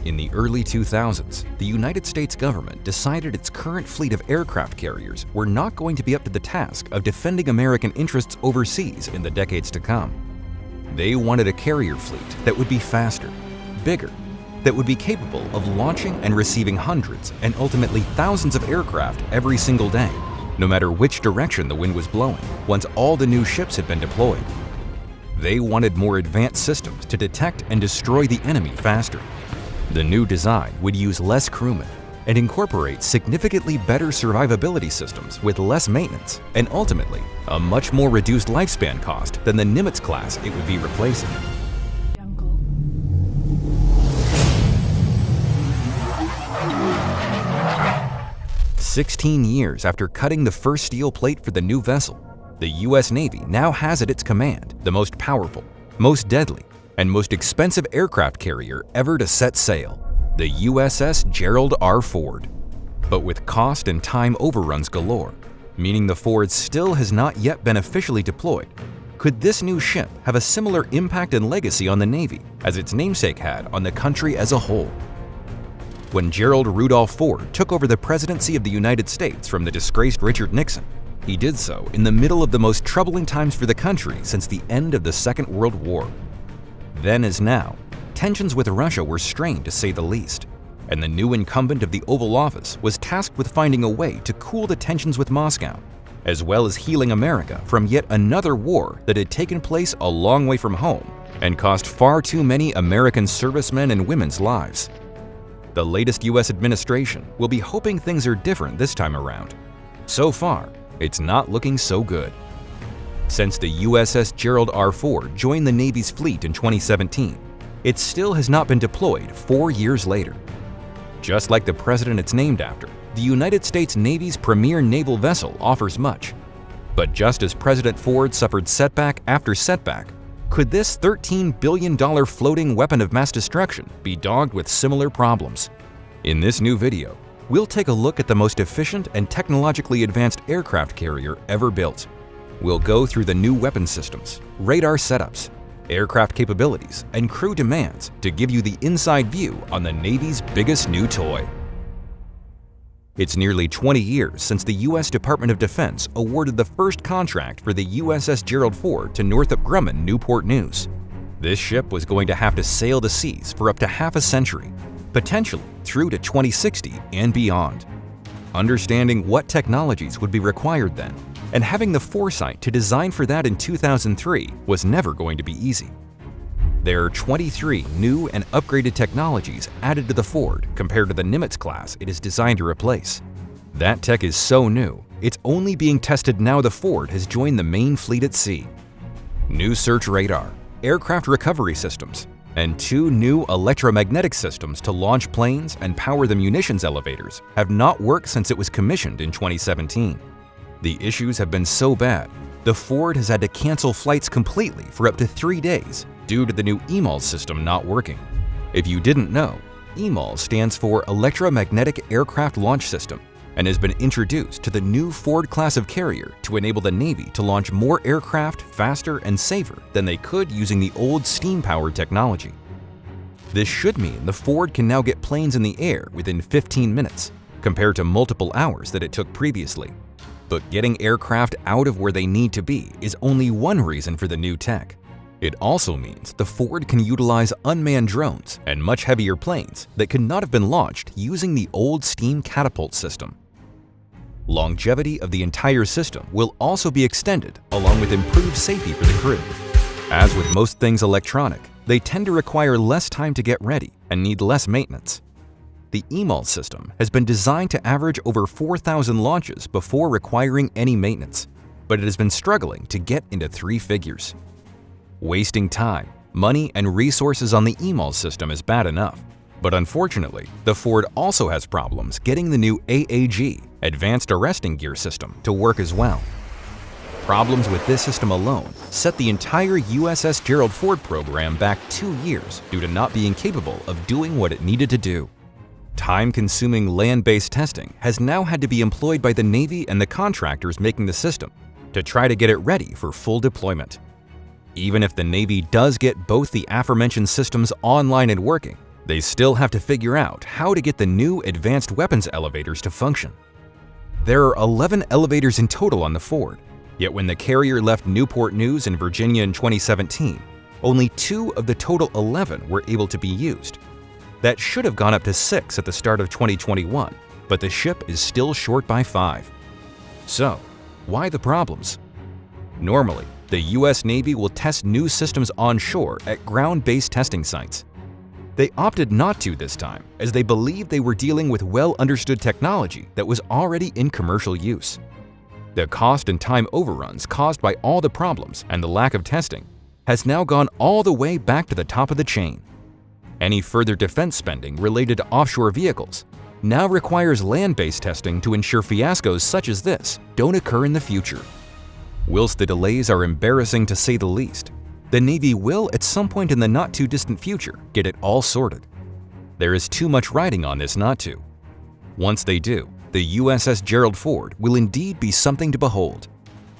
In the early 2000s, the United States government decided its current fleet of aircraft carriers were not going to be up to the task of defending American interests overseas in the decades to come. They wanted a carrier fleet that would be faster, bigger, that would be capable of launching and receiving hundreds and ultimately thousands of aircraft every single day, no matter which direction the wind was blowing, once all the new ships had been deployed. They wanted more advanced systems to detect and destroy the enemy faster. The new design would use less crewmen and incorporate significantly better survivability systems with less maintenance and ultimately a much more reduced lifespan cost than the Nimitz class it would be replacing. 16 years after cutting the first steel plate for the new vessel, the U.S. Navy now has at its command the most powerful, most deadly, and most expensive aircraft carrier ever to set sail, the USS Gerald R. Ford. But with cost and time overruns galore, meaning the Ford still has not yet been officially deployed, could this new ship have a similar impact and legacy on the Navy as its namesake had on the country as a whole? When Gerald Rudolph Ford took over the presidency of the United States from the disgraced Richard Nixon, he did so in the middle of the most troubling times for the country since the end of the Second World War. Then as now, tensions with Russia were strained to say the least, and the new incumbent of the Oval Office was tasked with finding a way to cool the tensions with Moscow, as well as healing America from yet another war that had taken place a long way from home and cost far too many American servicemen and women's lives. The latest U.S. administration will be hoping things are different this time around. So far, it's not looking so good. Since the USS Gerald R. Ford joined the Navy's fleet in 2017, it still has not been deployed 4 years later. Just like the president it's named after, the United States Navy's premier naval vessel offers much. But just as President Ford suffered setback after setback, could this $13 billion floating weapon of mass destruction be dogged with similar problems? In this new video, we'll take a look at the most efficient and technologically advanced aircraft carrier ever built. We'll go through the new weapon systems, radar setups, aircraft capabilities, and crew demands to give you the inside view on the Navy's biggest new toy. It's nearly 20 years since the U.S. Department of Defense awarded the first contract for the USS Gerald Ford to Northrop Grumman Newport News. This ship was going to have to sail the seas for up to half a century, potentially through to 2060 and beyond. Understanding what technologies would be required then, and having the foresight to design for that in 2003 was never going to be easy. There are 23 new and upgraded technologies added to the Ford compared to the Nimitz class it is designed to replace. That tech is so new, it's only being tested now the Ford has joined the main fleet at sea. New search radar, aircraft recovery systems, and 2 new electromagnetic systems to launch planes and power the munitions elevators have not worked since it was commissioned in 2017. The issues have been so bad, the Ford has had to cancel flights completely for up to 3 days due to the new EMALS system not working. If you didn't know, EMALS stands for Electromagnetic Aircraft Launch System and has been introduced to the new Ford class of carrier to enable the Navy to launch more aircraft faster and safer than they could using the old steam-powered technology. This should mean the Ford can now get planes in the air within 15 minutes, compared to multiple hours that it took previously. But getting aircraft out of where they need to be is only one reason for the new tech. It also means the Ford can utilize unmanned drones and much heavier planes that could not have been launched using the old steam catapult system. Longevity of the entire system will also be extended along with improved safety for the crew. As with most things electronic, they tend to require less time to get ready and need less maintenance. The EMALS system has been designed to average over 4,000 launches before requiring any maintenance, but it has been struggling to get into 3 figures. Wasting time, money, and resources on the EMALS system is bad enough, but unfortunately, the Ford also has problems getting the new AAG, Advanced Arresting Gear system, to work as well. Problems with this system alone set the entire USS Gerald Ford program back 2 years due to not being capable of doing what it needed to do. Time-consuming land-based testing has now had to be employed by the Navy and the contractors making the system to try to get it ready for full deployment. Even if the Navy does get both the aforementioned systems online and working, They still have to figure out how to get the new advanced weapons elevators to function. There are 11 elevators in total on the Ford, yet when the carrier left Newport News in Virginia in 2017, only 2 of the total 11 were able to be used. That should have gone up to 6 at the start of 2021, but the ship is still short by 5. So, why the problems? Normally, the US Navy will test new systems onshore at ground-based testing sites. They opted not to this time, as they believed they were dealing with well-understood technology that was already in commercial use. The cost and time overruns caused by all the problems and the lack of testing has now gone all the way back to the top of the chain. Any further defense spending related to offshore vehicles now requires land-based testing to ensure fiascos such as this don't occur in the future. Whilst the delays are embarrassing to say the least, the Navy will at some point in the not-too-distant future get it all sorted. There is too much riding on this not to. Once they do, the USS Gerald Ford will indeed be something to behold.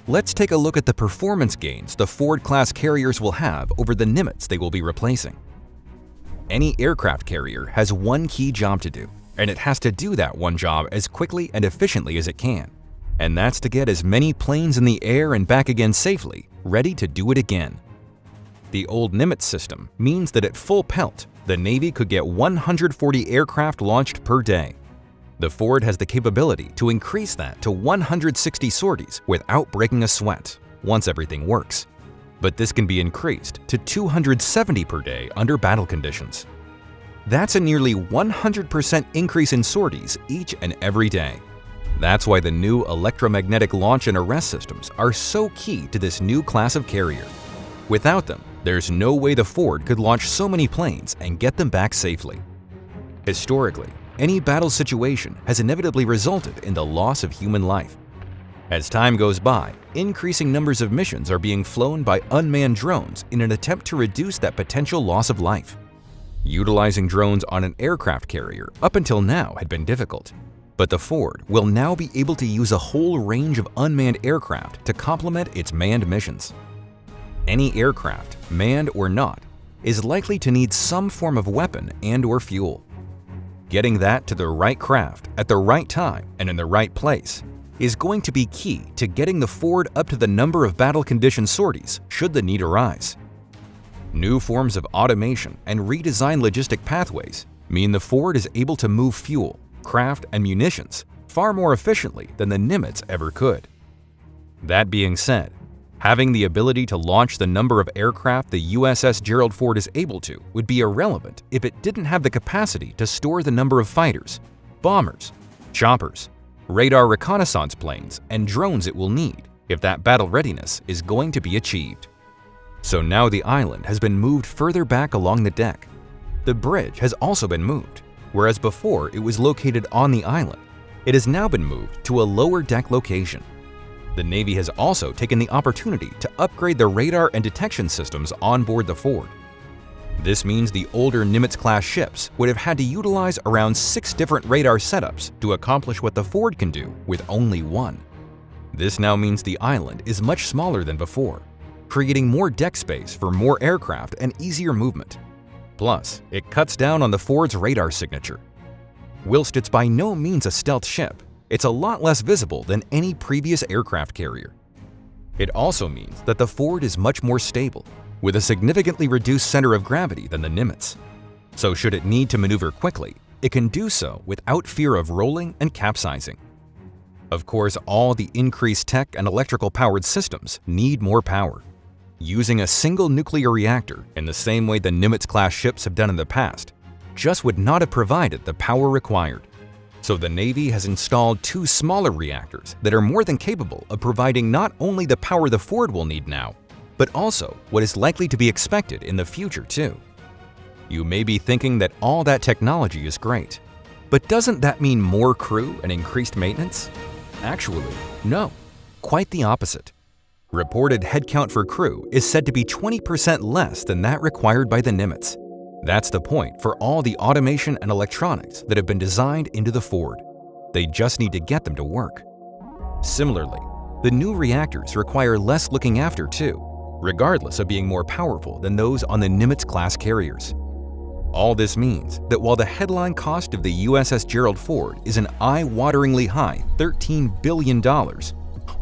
Let's take a look at the performance gains the Ford-class carriers will have over the Nimitz they will be replacing. Any aircraft carrier has one key job to do, and it has to do that one job as quickly and efficiently as it can. And that's to get as many planes in the air and back again safely, ready to do it again. The old Nimitz system means that at full pelt, the Navy could get 140 aircraft launched per day. The Ford has the capability to increase that to 160 sorties without breaking a sweat, once everything works. But this can be increased to 270 per day under battle conditions. That's a nearly 100% increase in sorties each and every day. That's why the new electromagnetic launch and arrest systems are so key to this new class of carrier. Without them, there's no way the Ford could launch so many planes and get them back safely. Historically, any battle situation has inevitably resulted in the loss of human life. As time goes by, increasing numbers of missions are being flown by unmanned drones in an attempt to reduce that potential loss of life. Utilizing drones on an aircraft carrier up until now had been difficult, but the Ford will now be able to use a whole range of unmanned aircraft to complement its manned missions. Any aircraft, manned or not, is likely to need some form of weapon and/or fuel. Getting that to the right craft at the right time and in the right place is going to be key to getting the Ford up to the number of battle condition sorties should the need arise. New forms of automation and redesigned logistic pathways mean the Ford is able to move fuel, craft, and munitions far more efficiently than the Nimitz ever could. That being said, having the ability to launch the number of aircraft the USS Gerald Ford is able to would be irrelevant if it didn't have the capacity to store the number of fighters, bombers, choppers, radar reconnaissance planes, and drones it will need if that battle readiness is going to be achieved. So now the island has been moved further back along the deck. The bridge has also been moved, whereas before it was located on the island. It has now been moved to a lower deck location. The Navy has also taken the opportunity to upgrade the radar and detection systems on board the Ford. This means the older Nimitz-class ships would have had to utilize around 6 different radar setups to accomplish what the Ford can do with only one. This now means the island is much smaller than before, creating more deck space for more aircraft and easier movement. Plus, it cuts down on the Ford's radar signature. Whilst it's by no means a stealth ship, it's a lot less visible than any previous aircraft carrier. It also means that the Ford is much more stable, with a significantly reduced center of gravity than the Nimitz. So should it need to maneuver quickly, it can do so without fear of rolling and capsizing. Of course, all the increased tech and electrical-powered systems need more power. Using a single nuclear reactor in the same way the Nimitz-class ships have done in the past just would not have provided the power required. So the Navy has installed 2 smaller reactors that are more than capable of providing not only the power the Ford will need now, but also what is likely to be expected in the future too. You may be thinking that all that technology is great, but doesn't that mean more crew and increased maintenance? Actually, no, quite the opposite. Reported headcount for crew is said to be 20% less than that required by the Nimitz. That's the point for all the automation and electronics that have been designed into the Ford. They just need to get them to work. Similarly, the new reactors require less looking after too, regardless of being more powerful than those on the Nimitz-class carriers. All this means that while the headline cost of the USS Gerald Ford is an eye-wateringly high $13 billion,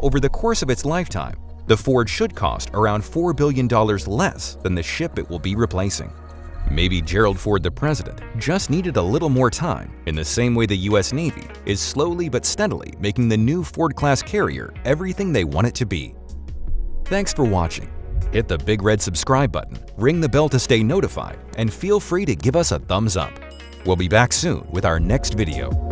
over the course of its lifetime, the Ford should cost around $4 billion less than the ship it will be replacing. Maybe Gerald Ford, the president, just needed a little more time, in the same way the US Navy is slowly but steadily making the new Ford-class carrier everything they want it to be. Thanks for watching. Hit the big red subscribe button, ring the bell to stay notified, and feel free to give us a thumbs up. We'll be back soon with our next video.